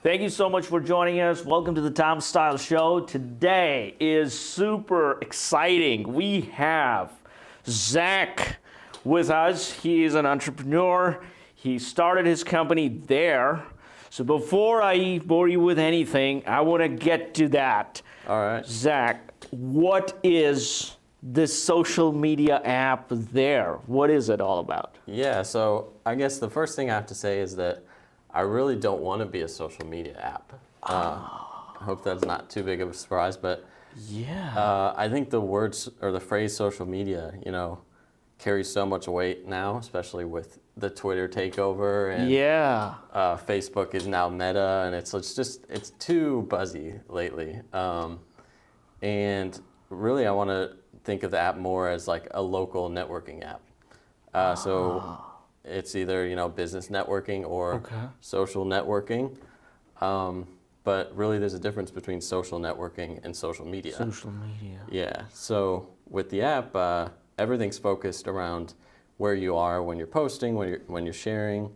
Thank you so much for joining us. Welcome to the Tom Style Show. Today is super exciting. We have Zack with us. He is an entrepreneur. He started his company Therr. So before I bore you with anything, I want to get to that. All right. Zack, what is this social media app Therr? What is it all about? Yeah, so I guess the first thing I have to say is that I really don't want to be a social media app. I hope that's not too big of a surprise, but yeah, I think the words or the phrase social media, carries so much weight now, especially with the Twitter takeover and Facebook is now Meta, and it's too buzzy lately. And really, I want to think of the app more as like a local networking app. So it's either business networking or social networking. But really, there's a difference between social networking and social media. Social media. Yeah. So with the app, everything's focused around where you are when you're posting, when you're sharing,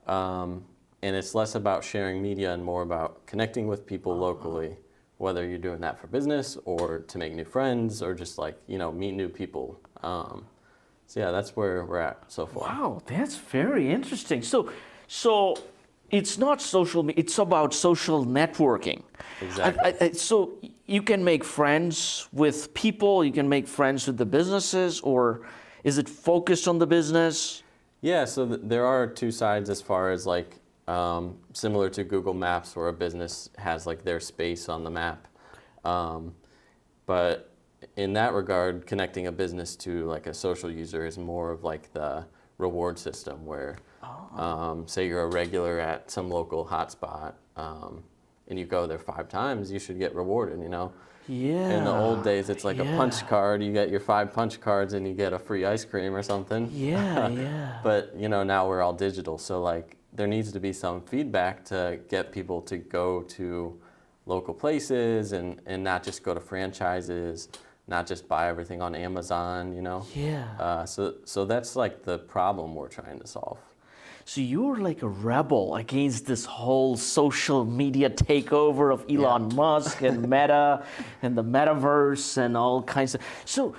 and it's less about sharing media and more about connecting with people locally, whether you're doing that for business or to make new friends or just meet new people. So yeah, that's where we're at so far. Wow, that's very interesting. So it's not social media, it's about social networking. Exactly. So you can make friends with people, you can make friends with the businesses, or is it focused on the business? Yeah, so there are two sides as far as similar to Google Maps, where a business has their space on the map. But in that regard, connecting a business to a social user is more of the reward system where, say you're a regular at some local hotspot, and you go there 5 times, you should get rewarded, Yeah. In the old days, it's like a punch card. You get your 5 punch cards and you get a free ice cream or something. Yeah, yeah. But, now we're all digital. So, there needs to be some feedback to get people to go to local places and not just go to franchises, not just buy everything on Amazon, Yeah. So that's the problem we're trying to solve. So you're like a rebel against this whole social media takeover of Elon Musk and Meta and the metaverse and all kinds of. So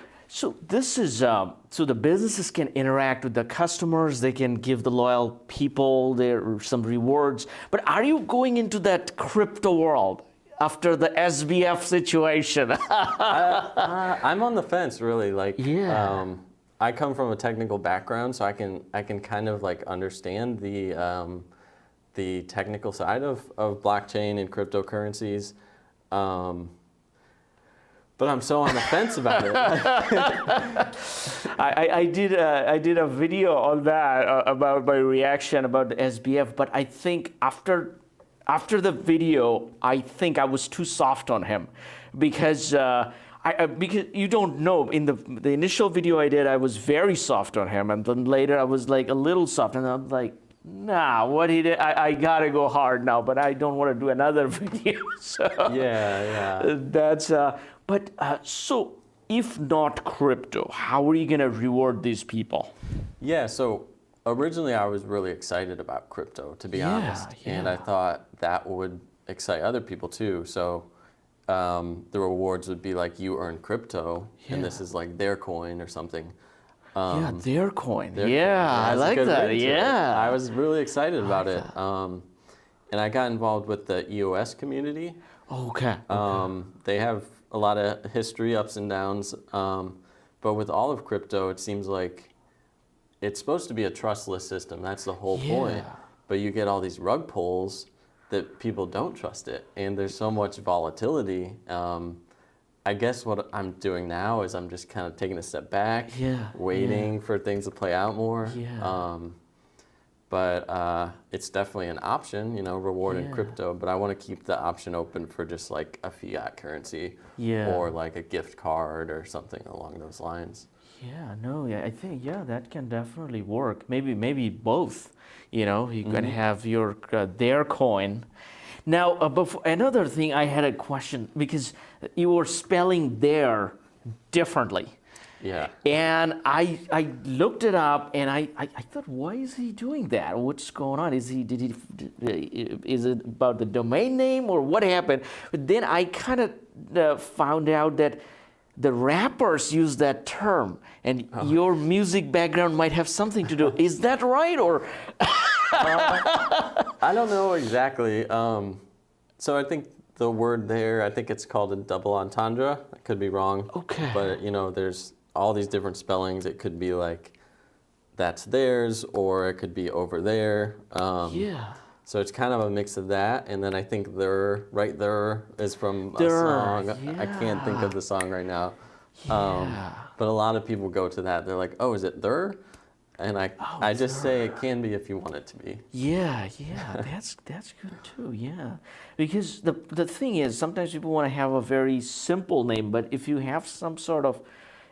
this is so the businesses can interact with the customers. They can give the loyal people some rewards. But are you going into that crypto world after the SBF situation? I'm on the fence, really. I come from a technical background, so I can kind of understand the technical side of blockchain and cryptocurrencies, but I'm so on the fence about it. I did a video on that about my reaction about the SBF, but I think after the video, I think I was too soft on him because. Because you don't know, in the initial video I did, I was very soft on him, and then later I was a little soft, and I'm like, nah, what he did, I gotta go hard now, but I don't want to do another video. So that's so if not crypto, how are you gonna reward these people? Yeah, so originally I was really excited about crypto, to be honest, and I thought that would excite other people too. So the rewards would be you earn crypto, and this is their coin or something. Their coin. Their Yeah, coin. I like that. Yeah. I was really excited about it. And I got involved with the EOS community. Okay. They have a lot of history, ups and downs. But with all of crypto, it seems like it's supposed to be a trustless system. That's the whole point. But you get all these rug pulls that people don't trust it, and there's so much volatility. I guess what I'm doing now is I'm just kind of taking a step back, waiting for things to play out more. But it's definitely an option, rewarding crypto, but I want to keep the option open for just a fiat currency or a gift card or something along those lines. I think that can definitely work. Maybe both. You can have your their coin. Now, before, another thing, I had a question because you were spelling Therr differently. Yeah. And I looked it up, and I thought, why is he doing that? What's going on? Is it about the domain name, or what happened? But then I kind of found out that the rappers use that term, and your music background might have something to do. Is that right, or? I don't know exactly. So I think the word there, I think it's called a double entendre. I could be wrong. Okay. But there's all these different spellings. It could be like, that's theirs, or it could be over there. Yeah. So it's kind of a mix of that, and then I think "There," right there, is from a Therr, song. yeah. I can't think of the song right now. Yeah. But a lot of people go to that. They're like, "Oh, is it Therr?" And I just say it can be if you want it to be. Yeah, that's good too. Yeah, because the thing is, sometimes people want to have a very simple name, but if you have some sort of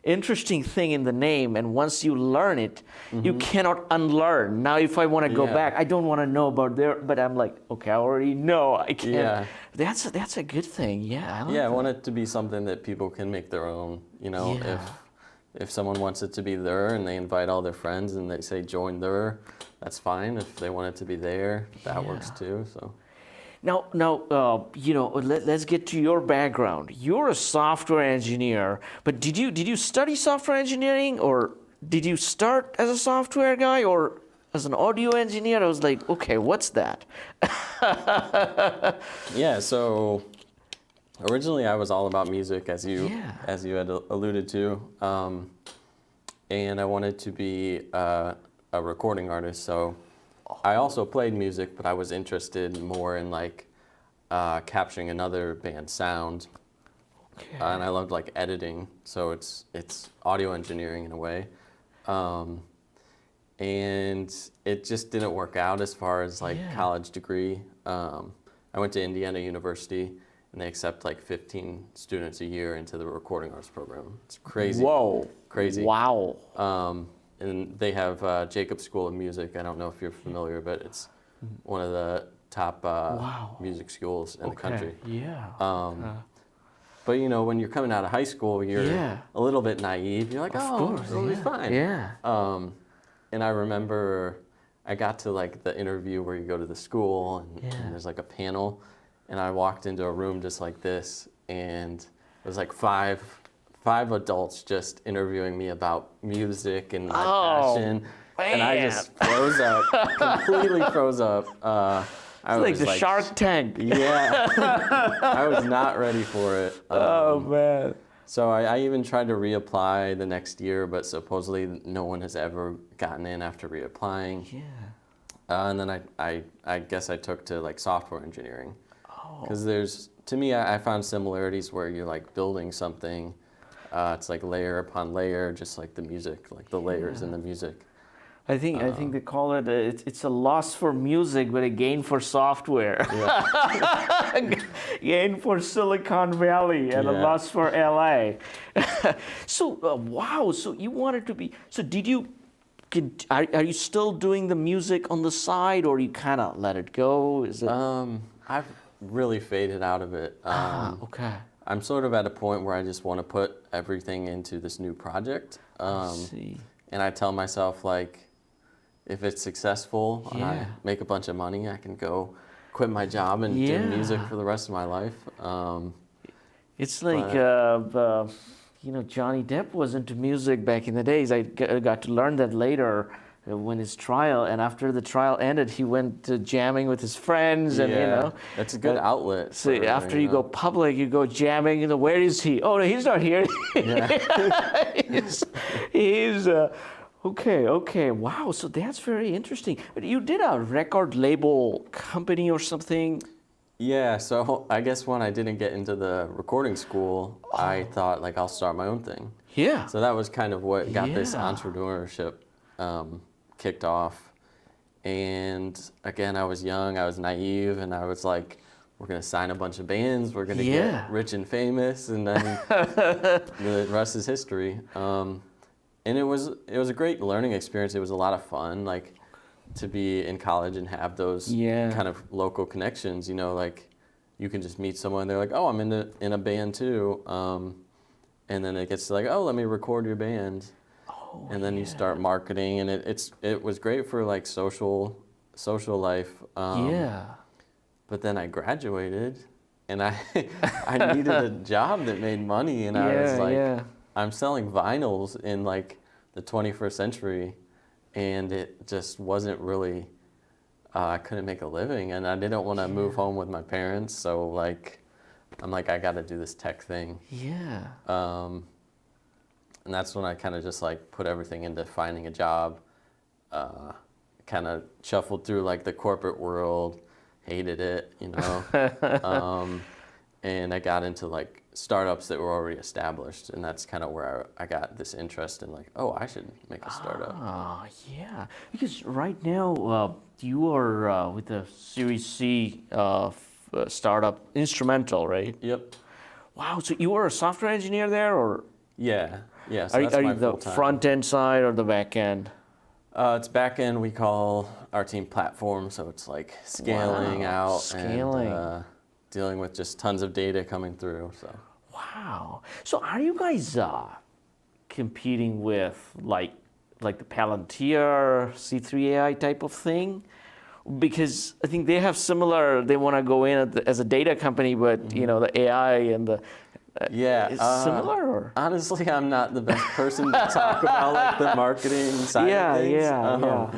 interesting thing in the name, and once you learn it, you cannot unlearn. Now, if I want to go back, I don't want to know about there, but I'm like, okay, I already know. I can't. Yeah. That's a good thing. Yeah. I want it to be something that people can make their own. Yeah. If someone wants it to be Therr and they invite all their friends and they say join Therr, that's fine. If they want it to be there, that works too. So. Now, let's get to your background. You're a software engineer, but did you study software engineering, or did you start as a software guy, or as an audio engineer? I was like, okay, what's that? Yeah, so originally I was all about music, as you had alluded to, and I wanted to be a recording artist. So I also played music, but I was interested more in like capturing another band's sound, and I loved like editing. So it's audio engineering in a way, and it just didn't work out as far as like college degree. I went to Indiana University, and they accept like 15 students a year into the recording arts program. It's crazy. Whoa. Crazy. Wow. And they have Jacobs School of Music. I don't know if you're familiar, but it's one of the top music schools in the country. Yeah. But when you're coming out of high school, you're a little bit naive. You're like, it'll be fine. Yeah. And I remember I got to like the interview where you go to the school and there's like a panel, and I walked into a room just like this, and it was like five adults just interviewing me about music and my passion. Man. And I just froze up, completely froze up. I It's like was the Shark Tank. Yeah, I was not ready for it. Oh, man. So I even tried to reapply the next year, but supposedly no one has ever gotten in after reapplying. Yeah. And then I guess I took to like software engineering. Because to me, I found similarities where you're like building something. It's like layer upon layer, just like the music, like the layers in the music. I think they call it it's a loss for music, but a gain for software. Yeah. Gain for Silicon Valley and a loss for LA. So wow, so you wanted to be. So are you still doing the music on the side, or you kind of let it go? Is it? I've really faded out of it. Okay. I'm sort of at a point where I just want to put everything into this new project. I see. And I tell myself, like, if it's successful, I make a bunch of money, I can go quit my job and do music for the rest of my life. It's like, Johnny Depp was into music back in the days. I got to learn that later when his trial, and after the trial ended, he went to jamming with his friends, and it's a good outlet. So after you go public, you go jamming. Where is he? Oh no, he's not here. he's okay. Wow, so that's very interesting. But you did a record label company or something? Yeah. So I guess when I didn't get into the recording school, I thought like I'll start my own thing. Yeah. So that was kind of what got this entrepreneurship kicked off. And again, I was young, I was naive, and I was like, we're going to sign a bunch of bands, we're going to get rich and famous, and then the rest is history. And it was a great learning experience. It was a lot of fun, like to be in college and have those kind of local connections, like you can just meet someone, they're like, oh, I'm in a band too. and then it gets to like, oh, let me record your band, and then you start marketing, and it was great for like social life. Yeah. But then I graduated, and I I needed a job that made money, and I was like, I'm selling vinyls in like the 21st century, and it just wasn't really. I couldn't make a living, and I didn't want to move home with my parents, so like, I'm like, I got to do this tech thing. Yeah. And that's when I kind of just like put everything into finding a job. Kind of shuffled through like the corporate world, hated it, you know. And I got into like startups that were already established, and that's kind of where I got this interest in like, oh, I should make a startup. Ah, yeah. Because right now you are with the Series C startup Instrumental, right? Yep. Wow. So you are a software engineer there, or Yeah. So that's are my you the full-time. front end side or the back end? It's back end. We call our team platform, so it's like scaling out and dealing with just tons of data coming through. So. Wow. So are you guys competing with like the Palantir C3 AI type of thing? Because I think they have similar. They want to go in as a data company, but you know the AI and the is similar. Or? Honestly, I'm not the best person to talk about like the marketing side of things. Yeah.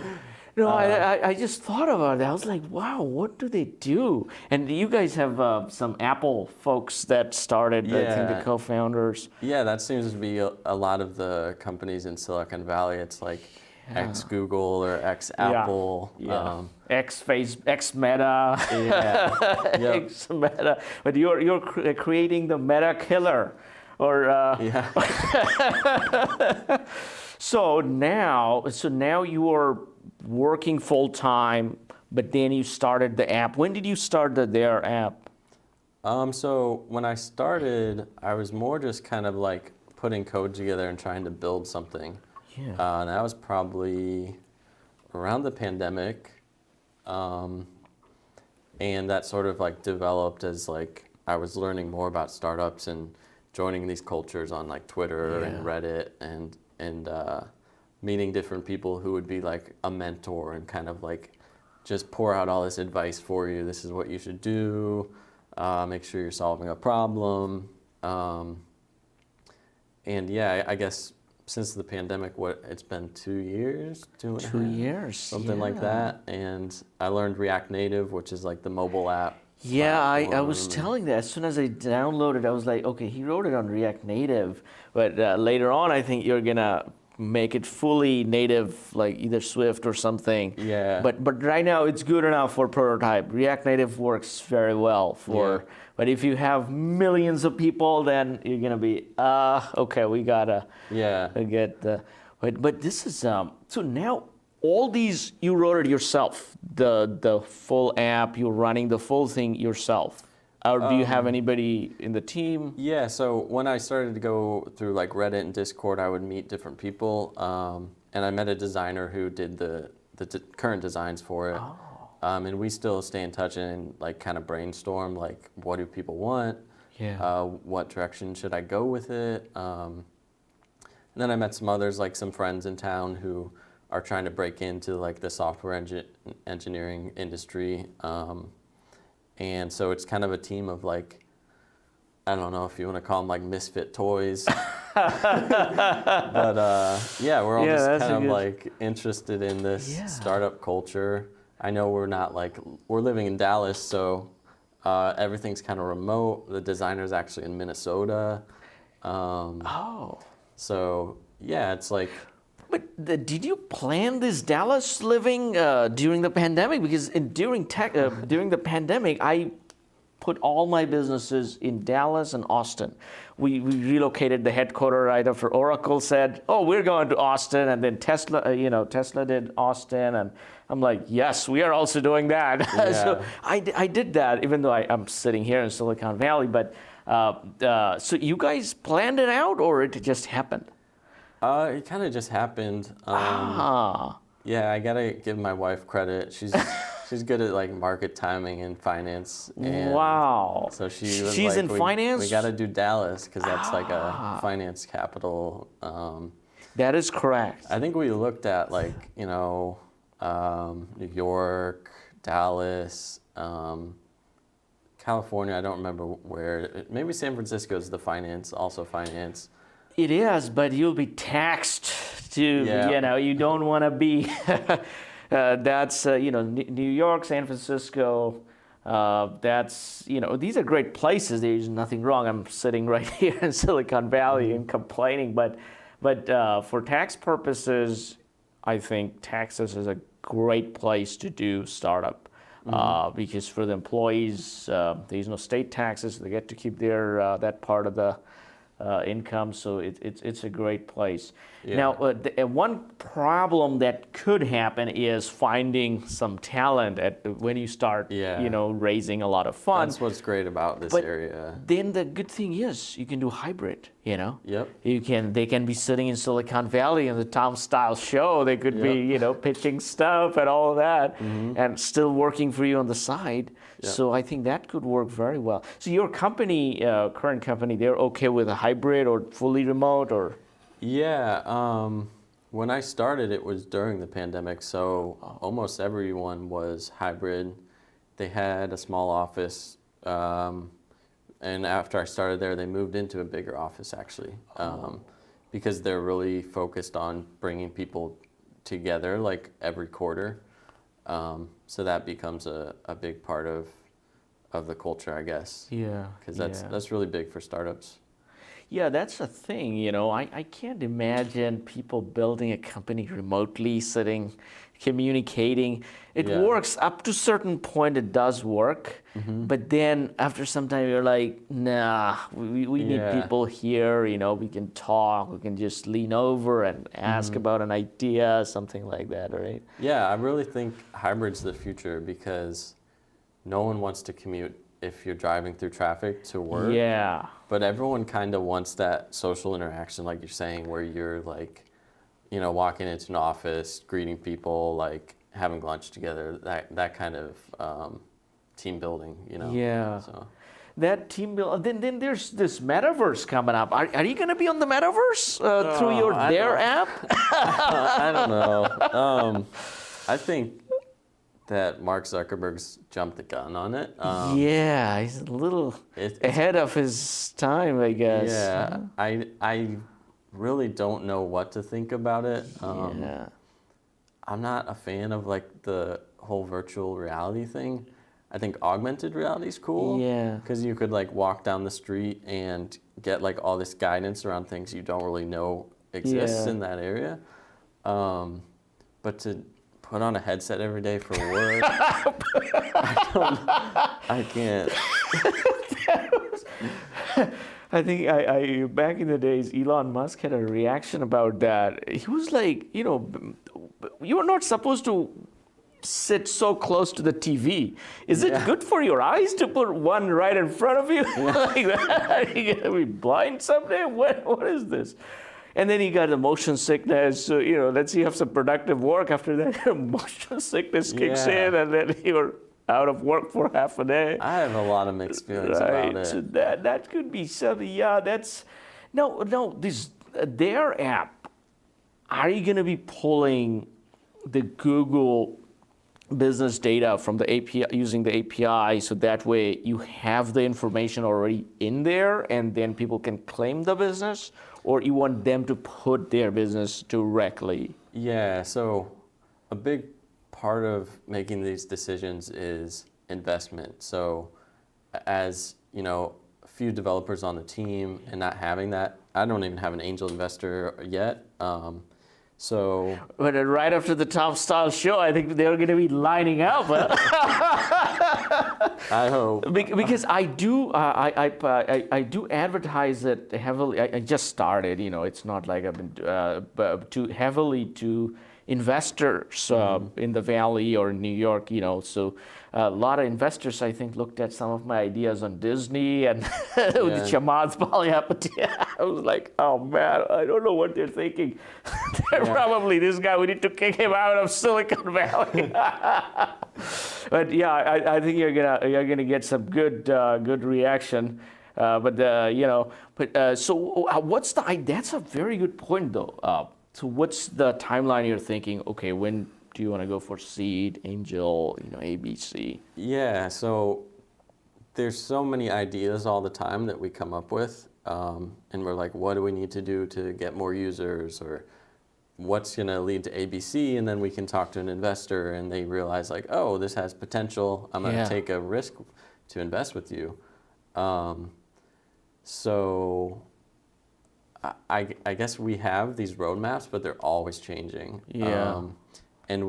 No, I just thought about that. I was like, wow, what do they do? And you guys have some Apple folks that started, I think the co-founders. Yeah, that seems to be a lot of the companies in Silicon Valley. It's like ex-Google or ex-Apple. Ex-Meta. Ex-Meta. But you're creating the Meta killer. Or So now you are working full time, but then you started the app. When did you start the Therr app? So when I started, I was more just kind of like putting code together and trying to build something. Yeah. And that was probably around the pandemic, and that sort of like developed as like I was learning more about startups and joining these cultures on like Twitter and Reddit and meeting different people who would be like a mentor and kind of like just pour out all this advice for you. This is what you should do. Make sure you're solving a problem. And yeah, I guess since the pandemic, it's been 2 years, 2 years, something like that. And I learned React Native, which is like the mobile app. Yeah, I was telling that as soon as I downloaded, I was like, okay, he wrote it on React Native, but later on, I think you're gonna make it fully native, like either Swift or something. Yeah. But right now, it's good enough for prototype. React Native works very well for. Yeah. But if you have millions of people, then you're gonna be okay. We gotta get the. But this is so now. All these, you wrote it yourself, the full app, you're running the full thing yourself. Or do you have anybody in the team? Yeah, so when I started to go through like Reddit and Discord, I would meet different people. And I met a designer who did the current designs for it. Oh. And we still stay in touch and like kind of brainstorm, like what do people want? Yeah. What direction should I go with it? And then I met some others, like some friends in town who are trying to break into like the software engineering industry. And so it's kind of a team of like, I don't know if you want to call them like misfit toys. But yeah, we're all just kind of like interested in this startup culture. I know we're living in Dallas, so everything's kind of remote. The designer's actually in Minnesota. So yeah, it's like. But did you plan this Dallas living during the pandemic? Because during the pandemic, I put all my businesses in Dallas and Austin. We relocated the headquarters right after Oracle said, "Oh, we're going to Austin," and then Tesla did Austin, and I'm like, "Yes, we are also doing that." Yeah. So I did that, even though I'm sitting here in Silicon Valley. But so you guys planned it out, or it just happened? It kind of just happened. Yeah, I gotta give my wife credit. She's good at like market timing and finance. And wow. So she's like, in finance? We got to do Dallas because that's like a finance capital. That is correct. I think we looked at like, New York, Dallas, California. I don't remember where. Maybe San Francisco is also finance. It is, but you'll be taxed to, you don't want to be, that's, New York, San Francisco, that's, these are great places. There's nothing wrong. I'm sitting right here in Silicon Valley and complaining, but for tax purposes, I think Texas is a great place to do startup. Because for the employees, there's no state taxes. They get to keep their that part of the income, so it's a great place. Yeah. Now, one problem that could happen is finding some talent when you start, raising a lot of funds. That's what's great about this area. Then the good thing is you can do hybrid. Yep. They can be sitting in Silicon Valley in the Tom Style show. They could be, pitching stuff and all of that, and still working for you on the side. Yep. So I think that could work very well. So your company, current company, they're okay with a hybrid or fully remote or? Yeah. When I started, it was during the pandemic, so almost everyone was hybrid. They had a small office. And after I started there, they moved into a bigger office, actually, because they're really focused on bringing people together, like every quarter. So that becomes a big part of the culture, I guess. Yeah. Because that's really big for startups. Yeah, that's the thing, I can't imagine people building a company remotely, sitting, communicating. It works up to a certain point, it does work, but then after some time you're like, nah, we need people here, we can talk, we can just lean over and ask about an idea, something like that, right? Yeah, I really think hybrid's the future because no one wants to commute if you're driving through traffic to work. Yeah. But everyone kind of wants that social interaction, like you're saying, where you're like, walking into an office, greeting people, like having lunch together, that kind of team building, Yeah. So. That team build. Then there's this metaverse coming up. Are you going to be on the metaverse through your Therr app? I don't know. I think that Mark Zuckerberg's jumped the gun on it. Yeah, he's a little ahead of his time, I guess. Yeah, I really don't know what to think about it. I'm not a fan of like the whole virtual reality thing. I think augmented reality is cool. Yeah. Because you could like walk down the street and get like all this guidance around things you don't really know exists in that area. But to put on a headset every day for work, I can't. I think I back in the days, Elon Musk had a reaction about that. He was like, you are not supposed to sit so close to the TV. Is it good for your eyes to put one right in front of you like that? Are you gonna be blind someday? What is this? And then he got the motion sickness. So, let's see, have some productive work. After that, motion sickness kicks in, and then you're out of work for half a day. I have a lot of mixed feelings about it. So that could be something. Yeah, that's no. This Therr app. Are you going to be pulling the Google business data from the API using the API, so that way you have the information already in there, and then people can claim the business? Or you want them to put their business directly? Yeah, so a big part of making these decisions is investment. So as, a few developers on the team and not having that, I don't even have an angel investor yet. So, but right after the Tom Style show, I think they're going to be lining up. I hope, because I do advertise it heavily. I just started. It's not like I've been too heavily to investors in the Valley or New York. So a lot of investors, I think, looked at some of my ideas on Disney and with Chamath's Polyapathy. I was like, oh man, I don't know what they're thinking. They're probably this guy. We need to kick him out of Silicon Valley. But yeah, I think you're gonna get some good reaction. What's that's a very good point though. So what's the timeline you're thinking? Okay, when do you want to go for seed, angel, ABC? Yeah, so there's so many ideas all the time that we come up with, and we're like, what do we need to do to get more users, or what's going to lead to ABC? And then we can talk to an investor, and they realize like, oh, this has potential. I'm going to take a risk to invest with you. So I guess we have these roadmaps, but they're always changing. Yeah. And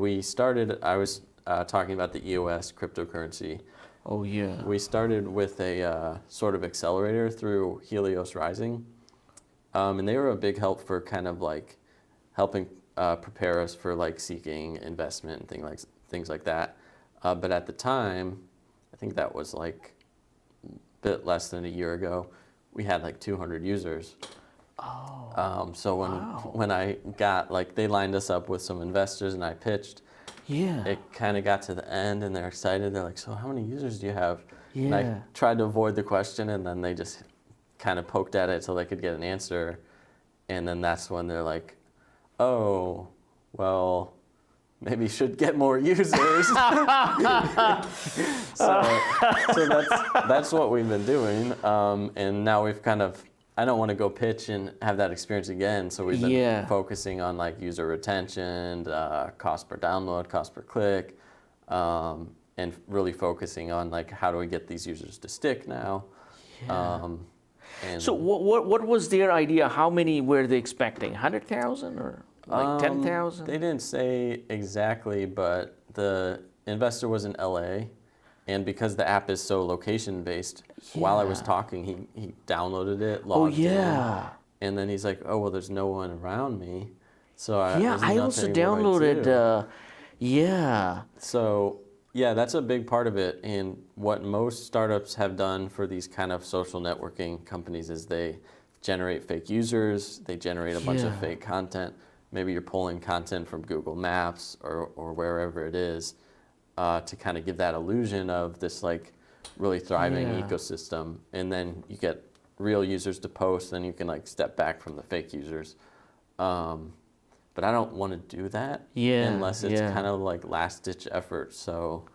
I was talking about the EOS cryptocurrency. Oh, yeah. We started with a sort of accelerator through Helios Rising. And they were a big help for kind of like helping prepare us for like seeking investment and things like that. But at the time, I think that was like a bit less than a year ago, we had like 200 users. Oh. So when I got, like, they lined us up with some investors and I pitched, it kind of got to the end and they're excited. They're like, so how many users do you have? Yeah. And I tried to avoid the question, and then they just kind of poked at it so they could get an answer. And then that's when they're like, oh, well, maybe you should get more users. so that's what we've been doing. And now we've kind of, I don't want to go pitch and have that experience again. So we've been focusing on like user retention, cost per download, cost per click, and really focusing on like how do we get these users to stick now. So what was their idea? How many were they expecting? 100,000 or like 10,000? They didn't say exactly, but the investor was in LA. And because the app is so location-based, while I was talking, he downloaded it, logged in. And then he's like, oh, well, there's no one around me. So I also downloaded, So, yeah, that's a big part of it. And what most startups have done for these kind of social networking companies is they generate fake users, they generate a bunch of fake content. Maybe you're pulling content from Google Maps or wherever it is. To kind of give that illusion of this like really thriving ecosystem, and then you get real users to post, then you can like step back from the fake users. But I don't want to do that unless it's kind of like last ditch effort. So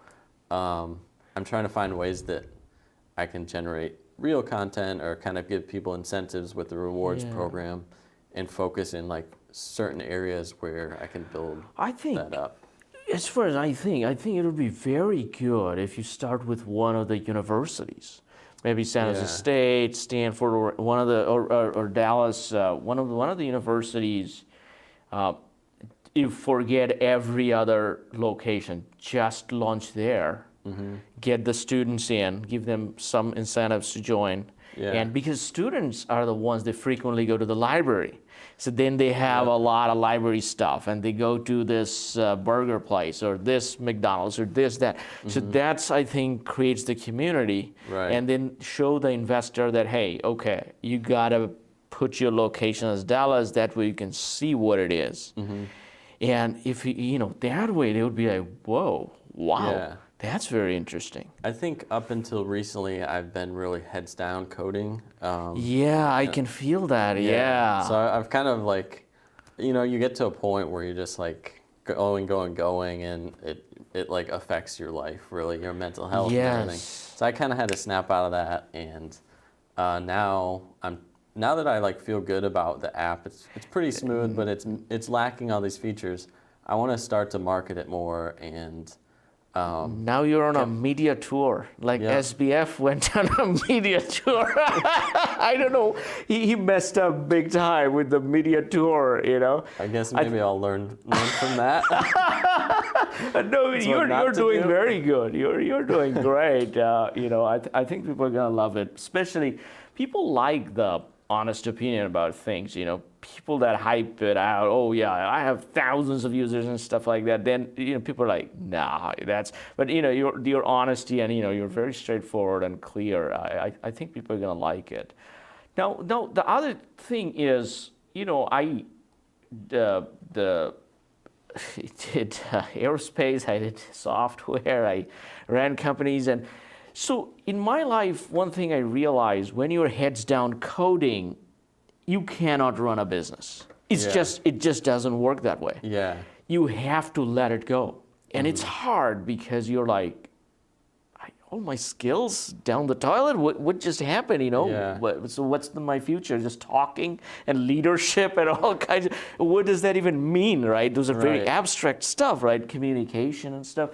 I'm trying to find ways that I can generate real content or kind of give people incentives with the rewards program, and focus in like certain areas where I can build that up. As far as I think it would be very good if you start with one of the universities, maybe San Jose State, Stanford, or one of the or Dallas, one of the universities. You forget every other location, just launch there, get the students in, give them some incentives to join, and because students are the ones that frequently go to the library. So then they have a lot of library stuff, and they go to this burger place or this McDonald's or this, that. So that's, I think, creates the community. And then show the investor that, hey, okay, you got to put your location as Dallas, that way you can see what it is. And if, that way they would be like, whoa, wow, that's very interesting. I think up until recently, I've been really heads down coding. I can feel that, So I've kind of like, you get to a point where you're just like going, and it like affects your life, really, your mental health and everything. So I kind of had to snap out of that, and now that I like feel good about the app, it's pretty smooth, but it's lacking all these features. I want to start to market it more, and now you're on a media tour, like SBF went on a media tour. I don't know, he messed up big time with the media tour, I guess maybe I'll learn from that. No, you're doing very good. You're doing great. I think people are gonna love it, especially people like the honest opinion about things. People that hype it out. Oh yeah, I have thousands of users and stuff like that. Then people are like, nah, that's. But your honesty and you're very straightforward and clear. I think people are gonna like it. Now, the other thing is, did aerospace, I did software, I ran companies. And so in my life, one thing I realized, when you're heads down coding, you cannot run a business. It just doesn't work that way. Yeah. You have to let it go. And it's hard because you're like, all my skills down the toilet, what just happened, Yeah. So what's my future? Just talking and leadership and all kinds of, what does that even mean, right? Those are very abstract stuff, right? Communication and stuff.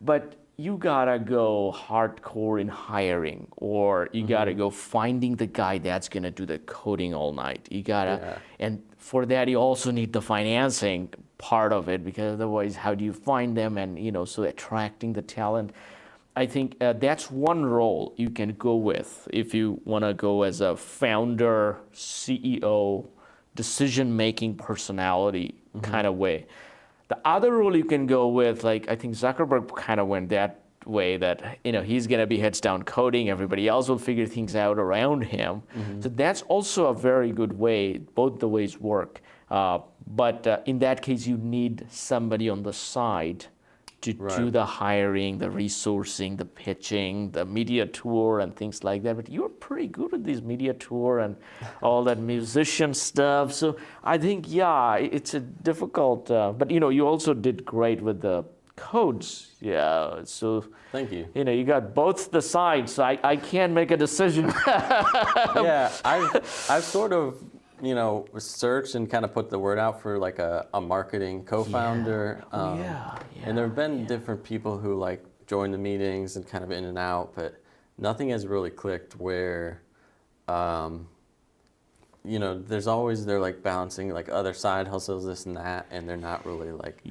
But you gotta go hardcore in hiring, or you gotta go finding the guy that's gonna do the coding all night. You gotta, and for that you also need the financing part of it, because otherwise how do you find them? And so attracting the talent. I think that's one role you can go with if you want to go as a founder, CEO, decision-making personality kind of way. The other role you can go with, like I think Zuckerberg kind of went that way, that he's going to be heads down coding, everybody else will figure things out around him. So that's also a very good way. Both the ways work. But in that case, you need somebody on the side to do the hiring, the resourcing, the pitching, the media tour and things like that. But you're pretty good at these media tour and all that musician stuff. So I think, it's a difficult, but you also did great with the codes. Yeah, so thank you. You got both the sides. So I can't make a decision. Yeah, I've sort of searched and kind of put the word out for like a marketing co-founder. And there have been different people who like join the meetings and kind of in and out, but nothing has really clicked where, there's always, they're like balancing like other side hustles, this and that, and they're not really like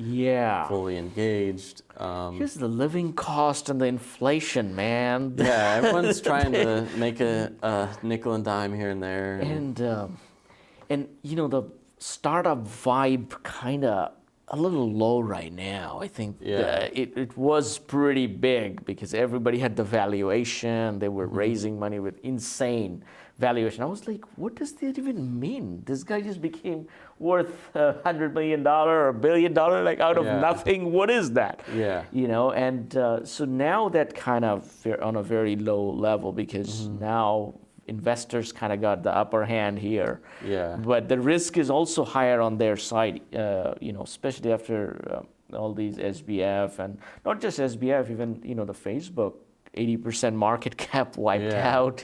fully engaged. Here's the living cost and the inflation, man. Yeah, everyone's trying to make a nickel and dime here and there. And the startup vibe kind of a little low right now. I think it was pretty big because everybody had the valuation. They were raising money with insane valuation. I was like, what does that even mean? This guy just became worth $100 million or $1 billion, like out of nothing. What is that? Yeah. And so now that kind of on a very low level, because now investors kind of got the upper hand here. Yeah. But the risk is also higher on their side, especially after all these SBF, and not just SBF, even, the Facebook, 80% market cap wiped out,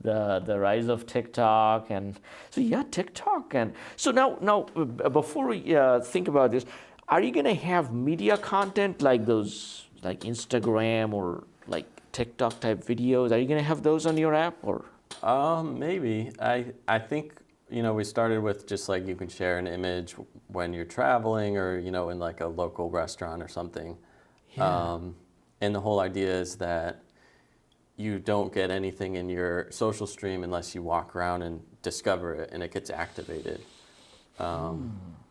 the rise of TikTok. And so, TikTok. And so now before we think about this, are you going to have media content like those, like Instagram or like TikTok type videos? Are you going to have those on your app, or? Maybe. I think, we started with just like you can share an image when you're traveling or, in like a local restaurant or something. Yeah. And the whole idea is that you don't get anything in your social stream unless you walk around and discover it and it gets activated.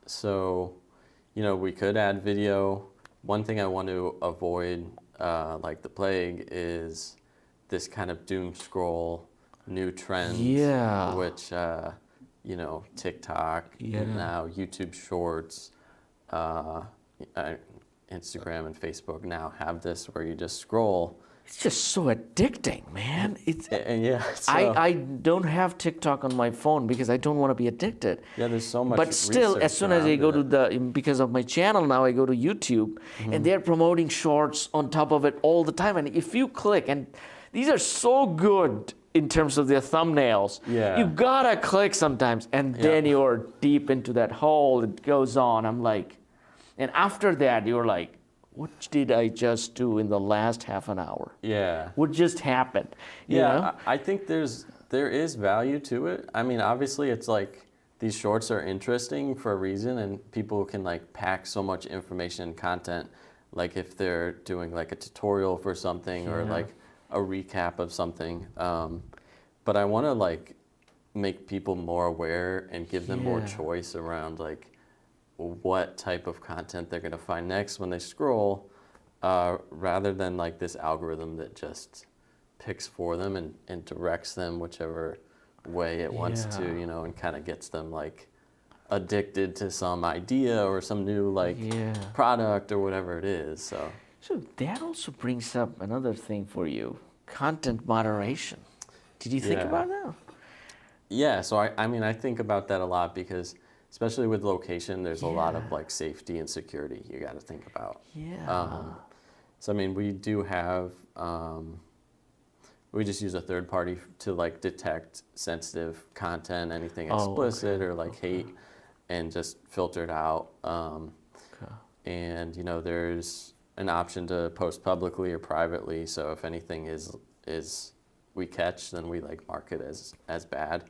So, we could add video. One thing I want to avoid, like the plague, is this kind of doom scroll new trend, which TikTok, now YouTube Shorts, Instagram and Facebook now have this where you just scroll. It's just so addicting, man. So I don't have TikTok on my phone because I don't want to be addicted. Yeah, there's so much. But still, as soon as I go to because of my channel now, I go to YouTube, and they're promoting shorts on top of it all the time. And if you click, and these are so good in terms of their thumbnails, you gotta click sometimes, and then you're deep into that hole. It goes on. I'm like, and after that, you're like, what did I just do in the last half an hour? Yeah. What just happened? You know? I think there is value to it. I mean, obviously, it's like these shorts are interesting for a reason, and people can like pack so much information and content. Like if they're doing like a tutorial for something or like a recap of something. But I want to like make people more aware and give them more choice around like what type of content they're going to find next when they scroll, rather than like this algorithm that just picks for them and directs them whichever way it wants to, and kind of gets them like addicted to some idea or some new like product or whatever it is. So that also brings up another thing for you, content moderation. Did you think about that? Yeah, so I mean, I think about that a lot because especially with location, there's a lot of like safety and security you got to think about. So I mean, we do have, we just use a third party to like detect sensitive content, anything explicit or like hate, and just filter it out. And you know, there's an option to post publicly or privately. So if anything is we catch, then we like mark it as bad.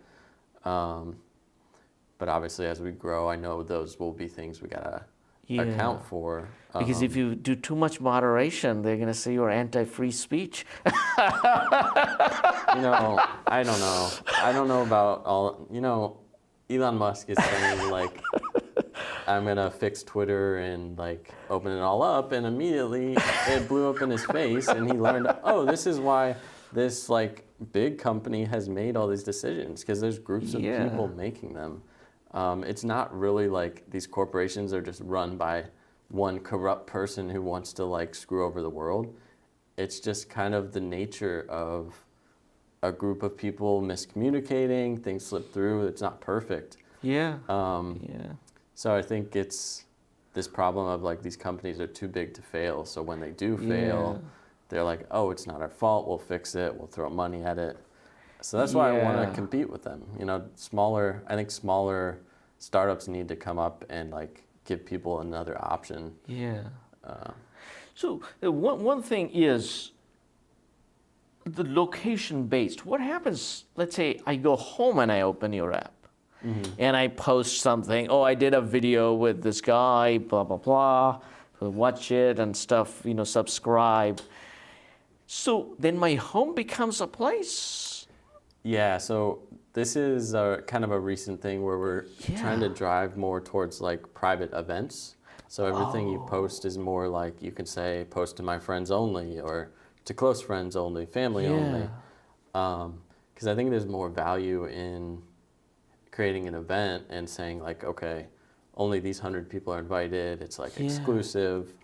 But obviously, as we grow, I know those will be things we gotta account for. Because if you do too much moderation, they're gonna say you're anti-free speech. You know, I don't know. I don't know about all. You know, Elon Musk is saying like, I'm gonna fix Twitter and like open it all up, and immediately it blew up in his face, and he learned, oh, this is why this like big company has made all these decisions, because there's groups of people making them. It's not really like these corporations are just run by one corrupt person who wants to like screw over the world. It's just kind of the nature of a group of people miscommunicating, things slip through, it's not perfect. So I think it's this problem of like these companies are too big to fail. So when they do fail, they're like, oh, it's not our fault, we'll fix it, we'll throw money at it. So that's why I want to compete with them. You know, I think smaller startups need to come up and like give people another option. So one thing is the location based. What happens, let's say I go home and I open your app and I post something, oh, I did a video with this guy, blah, blah, blah, watch it and stuff, you know, subscribe. So then my home becomes a place. Yeah, so this is kind of a recent thing where we're trying to drive more towards like private events. So everything you post is more like, you can say, post to my friends only, or to close friends only, family only. Because I think there's more value in creating an event and saying like, okay, only these 100 people are invited, it's like exclusive.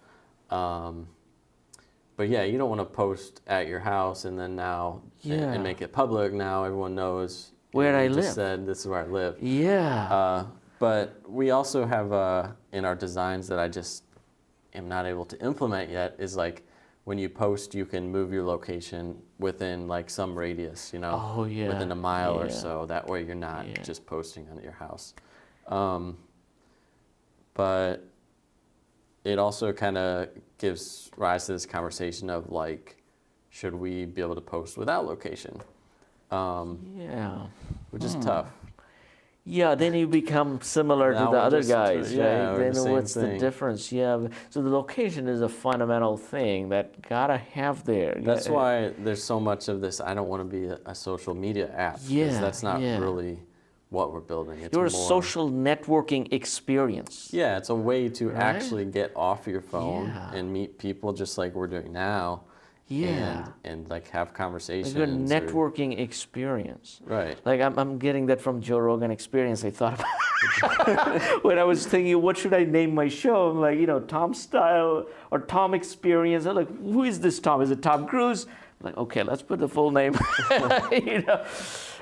But yeah, you don't want to post at your house and then now and make it public. Now everyone knows where I live. Just said this is where I live. But we also have in our designs that I just am not able to implement yet is like when you post, you can move your location within like some radius, you know, within a mile or so. That way you're not just posting on your house. But it also kind of gives rise to this conversation of like, should we be able to post without location? Which is tough. Then you become similar to the other guys, right? Then what's the difference? So the location is a fundamental thing that gotta have there. That's why there's so much of this, I don't want to be a social media app. Because that's not really what we're building. It's You're a more social networking experience. Yeah, it's a way to actually get off your phone and meet people just like we're doing now. And like have conversations. Like a networking experience. Right. Like I'm getting that from Joe Rogan Experience. I thought about when I was thinking, what should I name my show? I'm like, you know, Tom Style or Tom Experience. I'm like, who is this Tom? Is it Tom Cruise? I'm like, okay, let's put the full name. You know.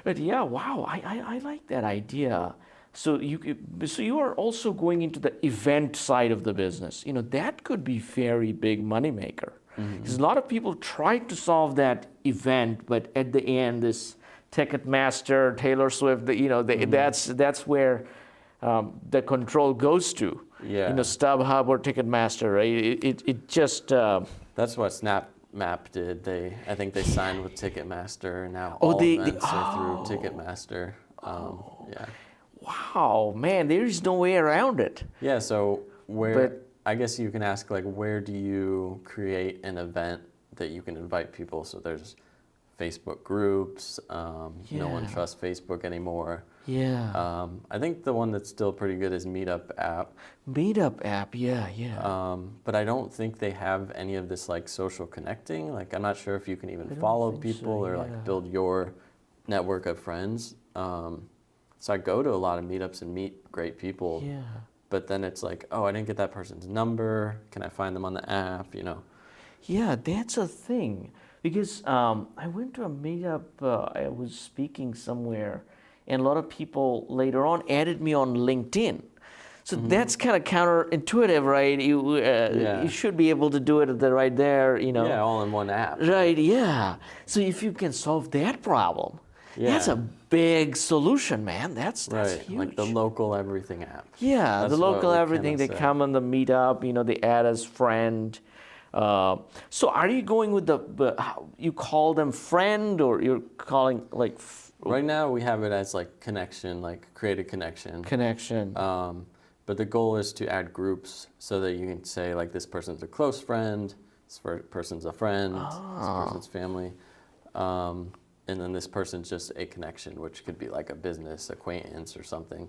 But yeah, wow, I like that idea. So you are also going into the event side of the business. You know, that could be very big moneymaker. Because a lot of people try to solve that event, but at the end, this Ticketmaster, Taylor Swift, you know, that's where the control goes to. You know, StubHub or Ticketmaster, right? It just. That's what SnapMap did. I think they signed with Ticketmaster, and now all events are through Ticketmaster. Wow, man, there's no way around it. Yeah, so I guess you can ask, like, where do you create an event that you can invite people? So there's Facebook groups. No one trusts Facebook anymore. I think the one that's still pretty good is Meetup app. Meetup app, yeah. But I don't think they have any of this, like, social connecting. Like, I'm not sure if you can even follow people or, like, build your network of friends. So I go to a lot of meetups and meet great people. Yeah. But then it's like, oh, I didn't get that person's number. Can I find them on the app? You know. Yeah, that's a thing. Because I went to a meetup, I was speaking somewhere, and a lot of people later on added me on LinkedIn. So that's kind of counterintuitive, right? You should be able to do it right there, you know. Yeah, all in one app. Right, yeah. So if you can solve that problem, that's a big solution, man. That's huge. Like the local everything app. Yeah, That's the local everything. They say. come on the meetup, you know, they add as friend. So are you going with you call them friend, or you're calling like? Right now we have it as like connection, like create a connection. Connection. But the goal is to add groups so that you can say like this person's a close friend, this person's a friend, this person's family, and then this person's just a connection, which could be like a business acquaintance or something.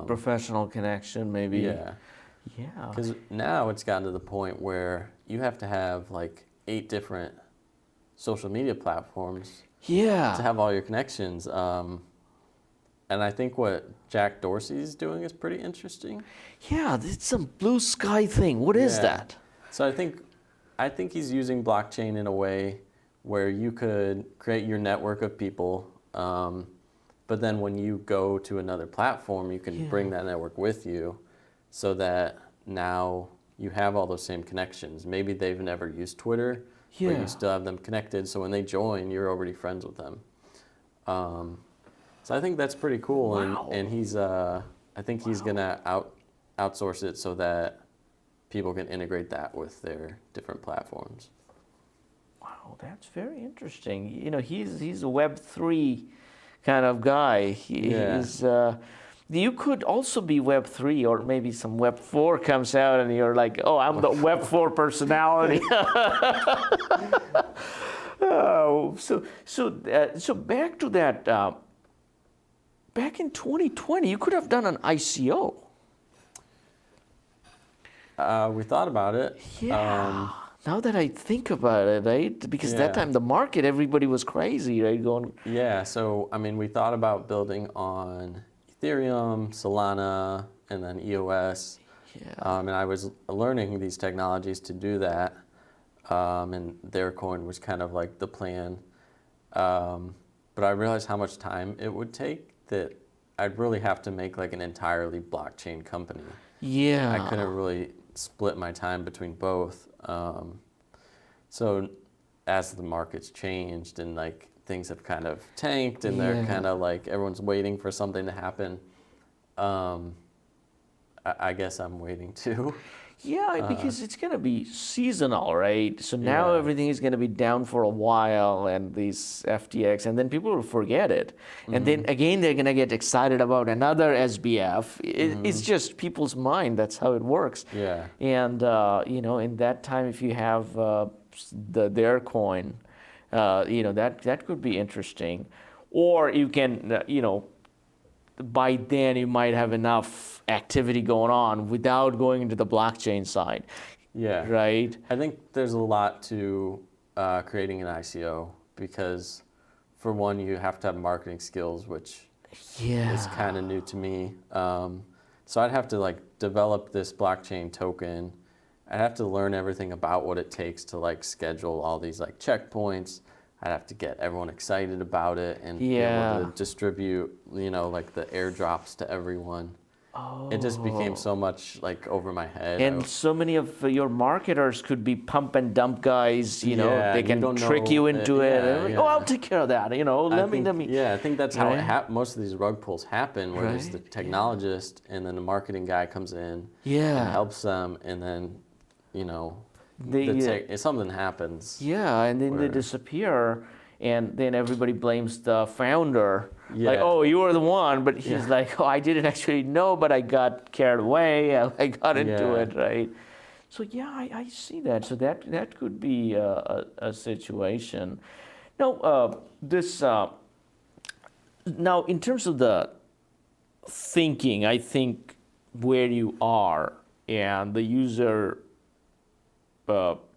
Professional connection, maybe. Yeah. Yeah. Because now it's gotten to the point where you have to have like 8 different social media platforms to have all your connections. And I think what Jack Dorsey's doing is pretty interesting. Yeah, it's some blue sky thing. What is that? So I think he's using blockchain in a way where you could create your network of people, but then when you go to another platform, you can bring that network with you, so that now you have all those same connections. Maybe they've never used Twitter, but you still have them connected. So when they join, you're already friends with them. So I think that's pretty cool, and he's I think he's gonna outsource it so that people can integrate that with their different platforms. Wow, that's very interesting. You know, he's a Web3 kind of guy. He's you could also be Web3, or maybe some Web4 comes out and you're like, oh, I'm the Web4 personality. So back to that. Back in 2020, you could have done an ICO. We thought about it. Yeah. Now that I think about it, right? Because that time the market, everybody was crazy, right? Going. Yeah. So I mean, we thought about building on Ethereum, Solana, and then EOS. Yeah. And I was learning these technologies to do that. And their coin was kind of like the plan. But I realized how much time it would take, that I'd really have to make like an entirely blockchain company. Yeah. I couldn't really split my time between both. So as the market's changed and like things have kind of tanked and they're kind of like everyone's waiting for something to happen, I guess I'm waiting too. Yeah, because it's going to be seasonal, right? So now everything is going to be down for a while, and these FTX, and then people will forget it. And then again, they're going to get excited about another SBF. It's just people's mind. That's how it works. Yeah. And, you know, in that time, if you have their coin, you know, that could be interesting. Or you can, you know, by then you might have enough activity going on without going into the blockchain side. Yeah. Right? I think there's a lot to creating an ICO, because for one, you have to have marketing skills, which is kind of new to me. So I'd have to like develop this blockchain token. I'd have to learn everything about what it takes to like schedule all these like checkpoints. I'd have to get everyone excited about it and be able to distribute, you know, like the airdrops to everyone. It just became so much like over my head. And so many of your marketers could be pump and dump guys, you know, they can trick you into it. Oh, I'll take care of that, you know, let me. Yeah, I think that's how most of these rug pulls happen, where there's the technologist and then the marketing guy comes in and helps them, and then, you know, something happens. Yeah, and then they disappear, and then everybody blames the founder. Like, oh, you were the one, but he's like, oh, I didn't actually know, but I got carried away. I got into it, right? So I see that. So that could be a situation. Now, now in terms of the thinking, I think where you are and the user.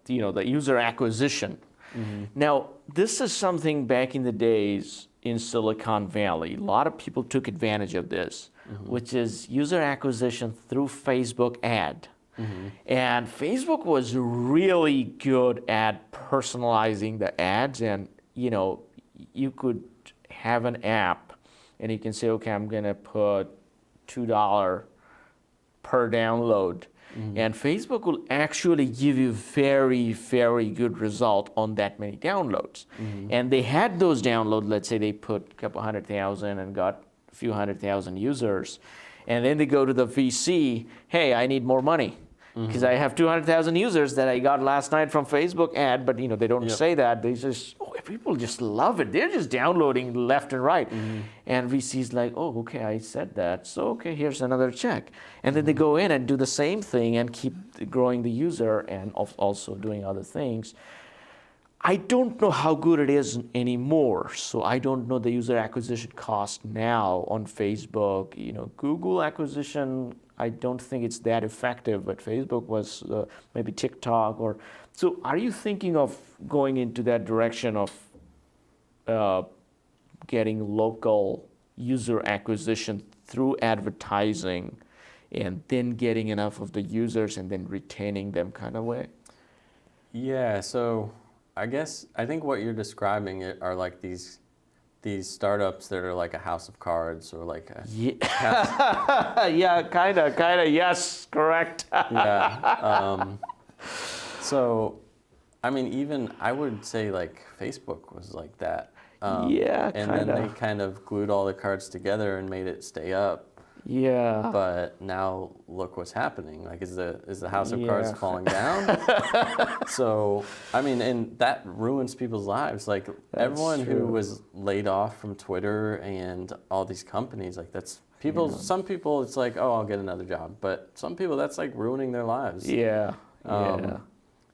You know, the user acquisition. Now, this is something back in the days in Silicon Valley. A lot of people took advantage of this, which is user acquisition through Facebook ad. And Facebook was really good at personalizing the ads, and you could have an app and you can say, okay, I'm gonna put $2 per download. And Facebook will actually give you very, very good result on that many downloads. And they had those downloads, let's say they put a couple 100,000 and got a few 100,000 users. And then they go to the VC, hey, I need more money. Because I have 200,000 users that I got last night from Facebook ad, but they don't say that. They just, people just love it. They're just downloading left and right. And VC's like, oh, okay, I said that. So, okay, here's another check. And then they go in and do the same thing and keep growing the user and also doing other things. I don't know how good it is anymore. So I don't know the user acquisition cost now on Facebook. Google acquisition, I don't think it's that effective, but Facebook was maybe TikTok or. So are you thinking of going into that direction of getting local user acquisition through advertising and then getting enough of the users and then retaining them kind of way? Yeah, so I think what you're describing are like these startups that are like a house of cards or like a yeah, kind of, yes, correct. Yeah. So, I mean, even I would say like Facebook was like that. Yeah, and then they kind of glued all the cards together and made it stay up. Yeah. But now look what's happening. Like, is the house of cards falling down? So, I mean, and that ruins people's lives. Like, everyone who was laid off from Twitter and all these companies, like that's people. Yeah. Some people, it's like, oh, I'll get another job. But some people, that's like ruining their lives. Yeah.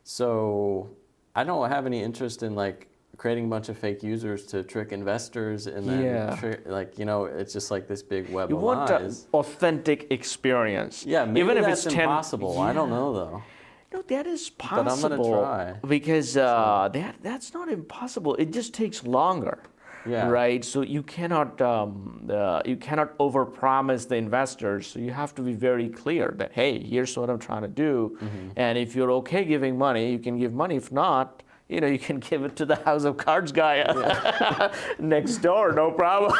So, I don't have any interest in like creating a bunch of fake users to trick investors and then it's just like this big web of lies. You want an authentic experience. Yeah, maybe even if it's impossible. I don't know though. No, that is possible. But I'm gonna try. Because that's not impossible. It just takes longer. Yeah. Right. So you cannot overpromise the investors. So you have to be very clear that, hey, here's what I'm trying to do, and if you're okay giving money, you can give money. If not, you can give it to the House of Cards guy next door, no problem.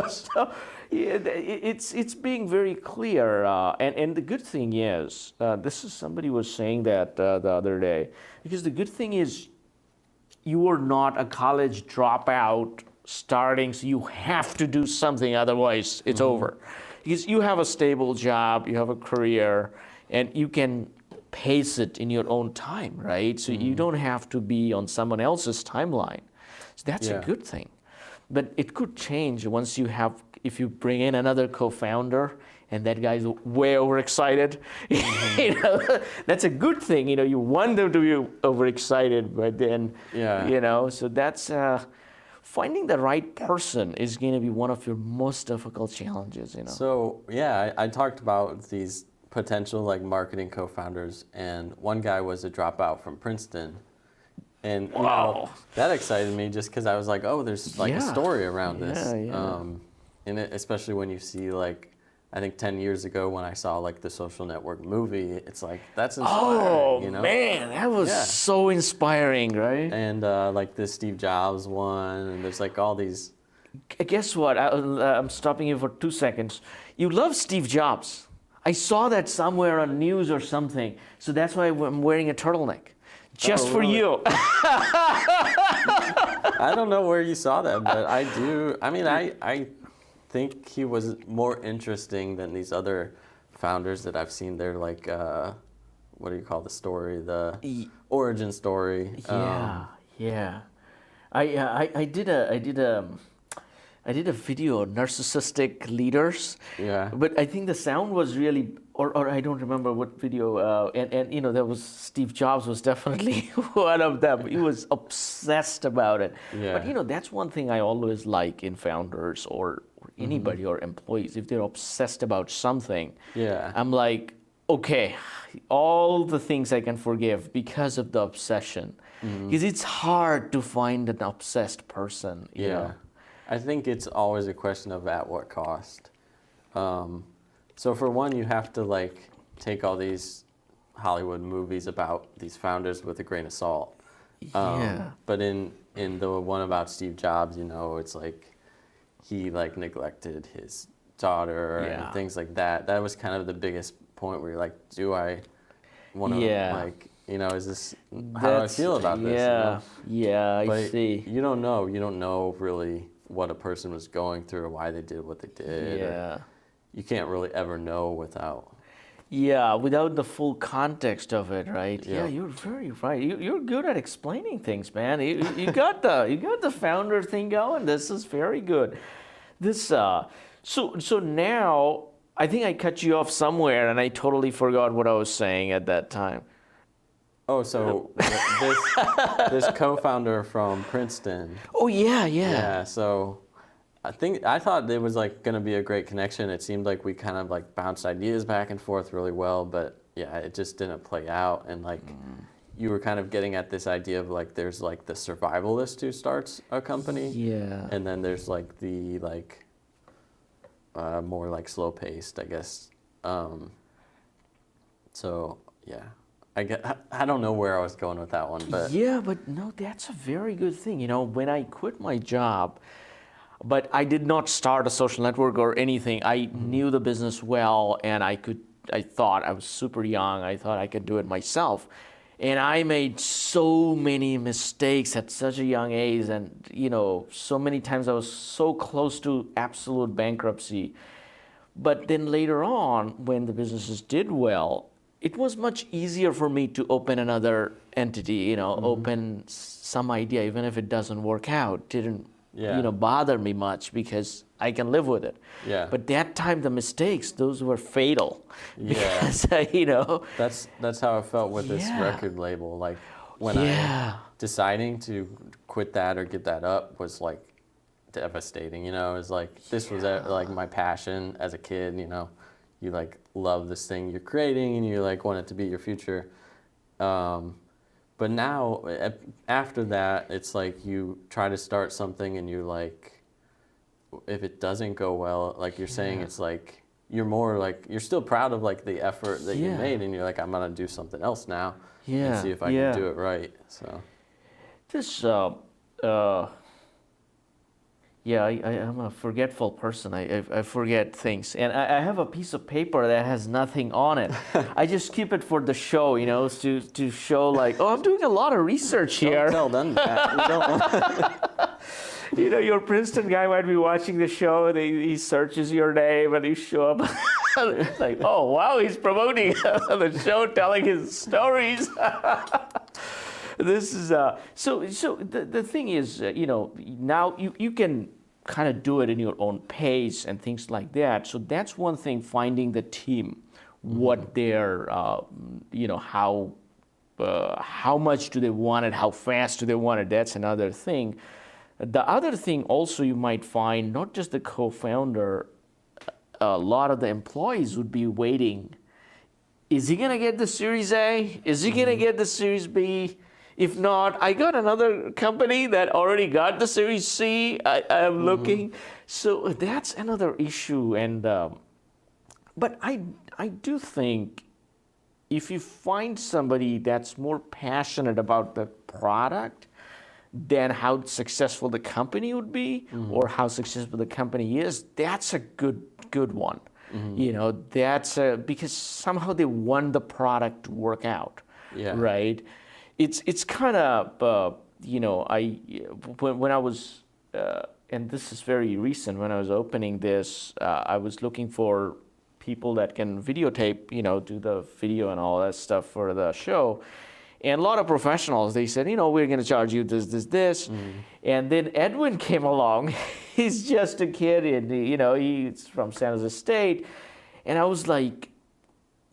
So it's being very clear. And the good thing is, this is somebody was saying that the other day, because the good thing is, you are not a college dropout starting, so you have to do something, otherwise it's over. Because you have a stable job, you have a career, and you can pace it in your own time, right? So you don't have to be on someone else's timeline. So that's a good thing. But it could change once if you bring in another co-founder and that guy's way overexcited. That's a good thing. You want them to be overexcited, but then, so that's finding the right person is going to be one of your most difficult challenges. So I talked about these potential like marketing co-founders, and one guy was a dropout from Princeton, and that excited me just because I was like, oh, there's like a story around this, and especially when you see like, I think 10 years ago when I saw like the Social Network movie, it's like, that's inspiring. Man, that was so inspiring, right? And like the Steve Jobs one, and there's like all these. Guess what? I'm stopping you for 2 seconds. You love Steve Jobs. I saw that somewhere on news or something, so that's why I'm wearing a turtleneck, just for you. I don't know where you saw that, but I do. I mean, I think he was more interesting than these other founders that I've seen. They're like, what do you call the story? The origin story. I did a video on narcissistic leaders. Yeah. But I think the sound was really, or I don't remember what video. And that was Steve Jobs was definitely one of them. He was obsessed about it. Yeah. But that's one thing I always like in founders or anybody or employees. If they're obsessed about something, I'm like, okay, all the things I can forgive because of the obsession. Because it's hard to find an obsessed person. You know? I think it's always a question of at what cost. So for one, you have to like take all these Hollywood movies about these founders with a grain of salt. But in the one about Steve Jobs, you know, it's like he like neglected his daughter and things like that. That was kind of the biggest point where you're like, do I want to like, you know, is this how do I feel about this? You know? I see. You don't know really what a person was going through or why they did what they did. You can't really ever know without the full context of it, right? Yeah, you're very right. You're good at explaining things, man. You got the founder thing going. This is very good. This so now I think I cut you off somewhere and I totally forgot what I was saying at that time. Oh, so this co-founder from Princeton. Oh yeah. Yeah, so I thought it was like going to be a great connection. It seemed like we kind of like bounced ideas back and forth really well, but yeah, it just didn't play out. And like you were kind of getting at this idea of like there's like the survivalist who starts a company, and then there's like the like more like slow paced, I guess. So yeah. I don't know where I was going with that one, but but no, that's a very good thing. You know, when I quit my job, but I did not start a social network or anything. I knew the business well, and I thought I was super young. I thought I could do it myself. And I made so many mistakes at such a young age, and you know, so many times I was so close to absolute bankruptcy. But then later on, when the businesses did well, it was much easier for me to open another entity, you know, open some idea, even if it doesn't work out. Didn't bother me much because I can live with it. But that time, the mistakes, those were fatal. Because, you know. That's how I felt with this record label. Like when I deciding to quit that or get that up was like devastating. You know, it was like this was like my passion as a kid. You know, you like love this thing you're creating and you like want it to be your future. But now, after that, it's like you try to start something and you like, if it doesn't go well, like you're saying, it's like, you're more like, you're still proud of like the effort that you made and you're like, I'm going to do something else now and see if I can do it right. So this, I'm a forgetful person. I forget things. And I have a piece of paper that has nothing on it. I just keep it for the show, you know, to show like, oh, I'm doing a lot of research here. Don't tell them that. You know, your Princeton guy might be watching the show and he searches your name and you show up. It's like, oh, wow, he's promoting the show, telling his stories. This is so the thing is, you know, now you can kind of do it in your own pace and things like that. So that's one thing, finding the team, what they're, you know, how much do they want it, how fast do they want it. That's another thing. The other thing also you might find, not just the co-founder, a lot of the employees would be waiting. Is he gonna get the Series A? Is he gonna get the Series B? If not, I got another company that already got the Series C. I'm looking. So that's another issue. And but I do think if you find somebody that's more passionate about the product than how successful the company would be or how successful the company is, that's a good one. You know, that's because somehow they want the product to work out, right? It's kind of, you know, when I was, and this is very recent, when I was opening this, I was looking for people that can videotape, you know, do the video and all that stuff for the show. And a lot of professionals, they said, you know, we're going to charge you this. And then Edwin came along. He's just a kid, and, you know, he's from San Jose State. And I was like,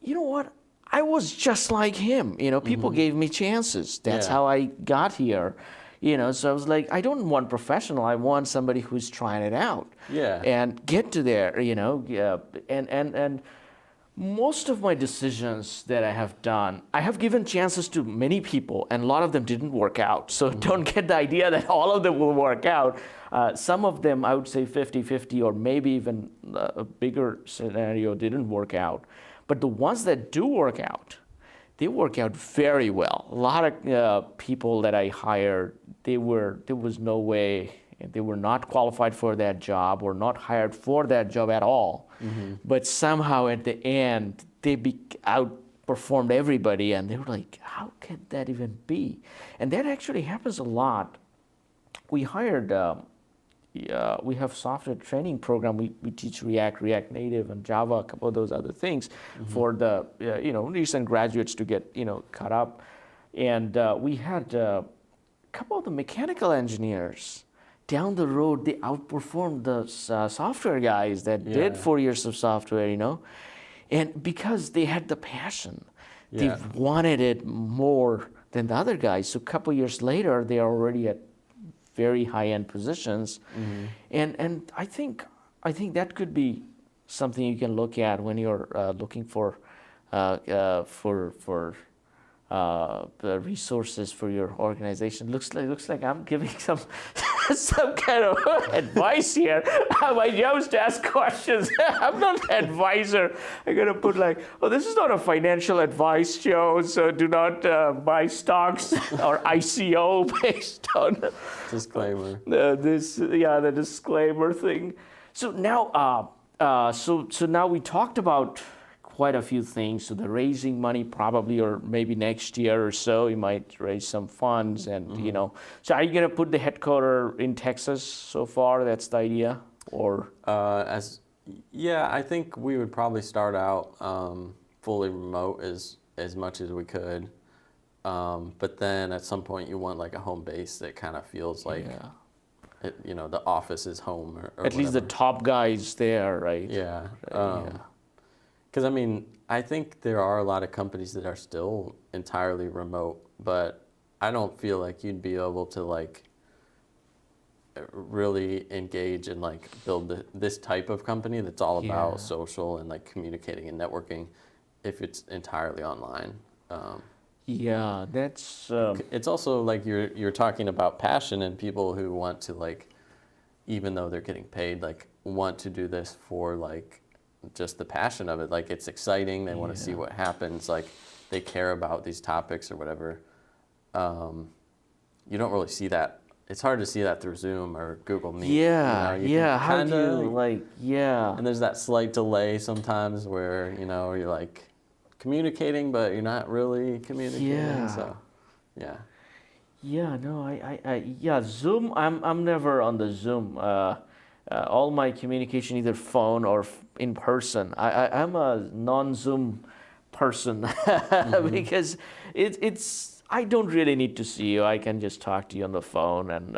you know what? I was just like him. You know, people gave me chances. That's how I got here. You know, so I was like, I don't want professional. I want somebody who's trying it out. And get to there, you know. And Most of my decisions that I have done, I have given chances to many people, and a lot of them didn't work out. So don't get the idea that all of them will work out. Some of them, I would say 50-50, or maybe even a bigger scenario didn't work out. But the ones that do work out, they work out very well. A lot of people that I hired, there was no way, they were not qualified for that job or not hired for that job at all. But somehow at the end, they outperformed everybody, and they were like, how can that even be? And that actually happens a lot. We hired, we have software training program. We teach React Native, and Java, a couple of those other things for the recent graduates to get caught up. And we had a couple of the mechanical engineers down the road. They outperformed the software guys that did 4 years of software, and because they had the passion, they wanted it more than the other guys. So a couple years later, they are already at very high-end positions, and I think that could be something you can look at when you're looking for the resources for your organization. Looks like I'm giving some kind of advice here. My job is to ask questions. I'm not an advisor. I'm gonna put this is not a financial advice show, so do not buy stocks or ICO based on disclaimer. The disclaimer thing. So now, so now we talked about quite a few things. So the raising money probably, or maybe next year or so, you might raise some funds, and So are you gonna put the headquarters in Texas so far? That's the idea, or? I think we would probably start out fully remote as much as we could, but then at some point you want like a home base that kind of feels like. The office is home, or at least the top guys there, right? Yeah. Because I think there are a lot of companies that are still entirely remote, but I don't feel like you'd be able to really engage and build this type of company that's all about social and communicating and networking if it's entirely online. That's. It's also you're talking about passion, and people who want to even though they're getting paid, want to do this for just the passion of it. It's exciting. They want to see what happens. They care about these topics or whatever. You don't really see that. It's hard to see that through Zoom or Google Meet. How do you And there's that slight delay sometimes where you're communicating, but you're not really communicating. So, Zoom. I'm never on the Zoom. All my communication, either phone or in person. I'm a non-Zoom person because it's. I don't really need to see you. I can just talk to you on the phone and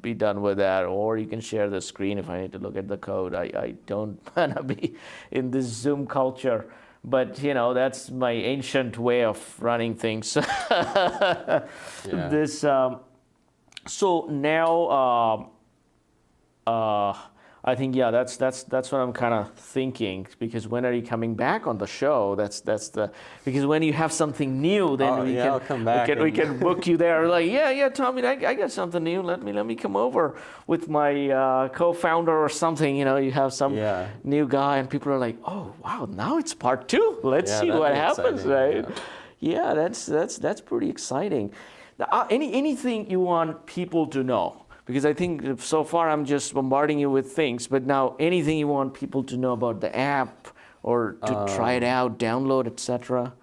be done with that. Or you can share the screen if I need to look at the code. I don't want to be in this Zoom culture. But that's my ancient way of running things. This. So now. I think that's what I'm kind of thinking, because when are you coming back on the show? Because when you have something new, then we can book you there. Tommy, I got something new. Let me come over with my co-founder or something. You have some new guy, and people are like, oh wow, now it's part 2. Let's see what happens, right? Yeah, that's pretty exciting. Anything you want people to know? Because I think so far I'm just bombarding you with things, but now anything you want people to know about the app or to try it out, download, etc.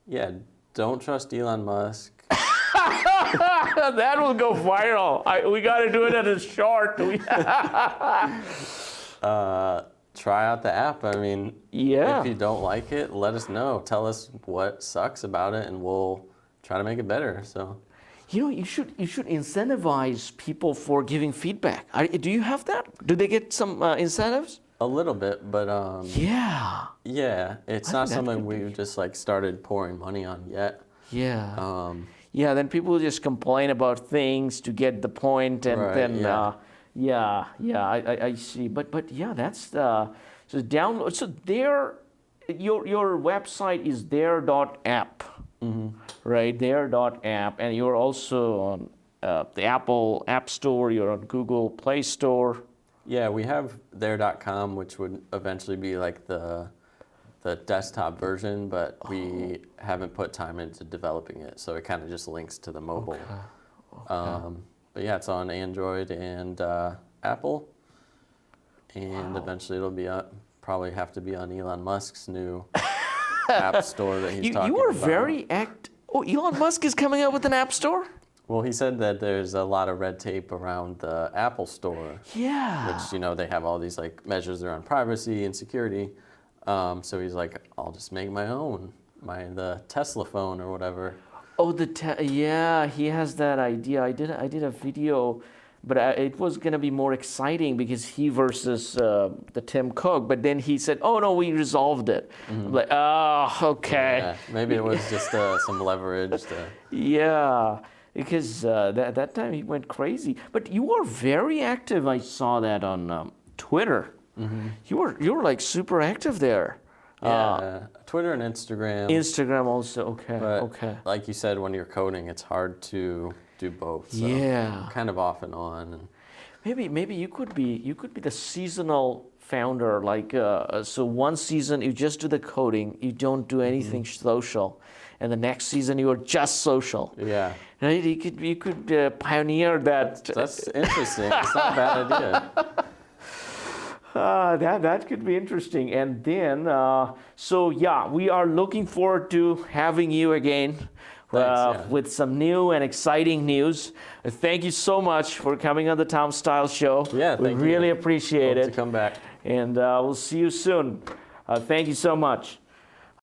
Yeah, don't trust Elon Musk. That will go viral. We got to do it at a short. Try out the app. If you don't like it, let us know. Tell us what sucks about it, and we'll try to make it better. So. You should incentivize people for giving feedback. Do you have that? Do they get some incentives? A little bit, but yeah, it's not something we've just started pouring money on yet. Then people just complain about things to get the point, and I see. But that's so download. So there your website is Therr.app, right? Therr.app, and you're also on the Apple App Store. You're on Google Play Store. Yeah, we have Therr.com, which would eventually be like the desktop version, but we haven't put time into developing it, so it kind of just links to the mobile. Okay. But yeah, it's on Android and Apple, and eventually it'll be probably have to be on Elon Musk's new app store that he's talking about. You are very Oh, Elon Musk is coming out with an app store? Well, he said that there's a lot of red tape around the Apple Store. Yeah. Which, they have all these like measures around privacy and security. So he's like, I'll just make my own, the Tesla phone or whatever. Oh, yeah, he has that idea. I did a video, but it was gonna be more exciting because he versus the Tim Cook. But then he said, "Oh no, we resolved it." I'm like, oh, okay. Yeah, maybe it was just some leverage. Yeah, because that time he went crazy. But you are very active. I saw that on Twitter. You were like super active there. Yeah, Twitter and Instagram. Instagram also, okay. But okay. Like you said, when you're coding, it's hard to do both. So yeah. Kind of off and on. And maybe you could be the seasonal founder. Like so, one season you just do the coding, you don't do anything social, and the next season you are just social. Yeah. Right? You could pioneer that. That's interesting. It's not a bad idea. That could be interesting. And then, so yeah, we are looking forward to having you again with some new and exciting news. Thank you so much for coming on the Tom Style Show. Yeah, thank you. We really appreciate it. Hope to come back. And we'll see you soon. Thank you so much.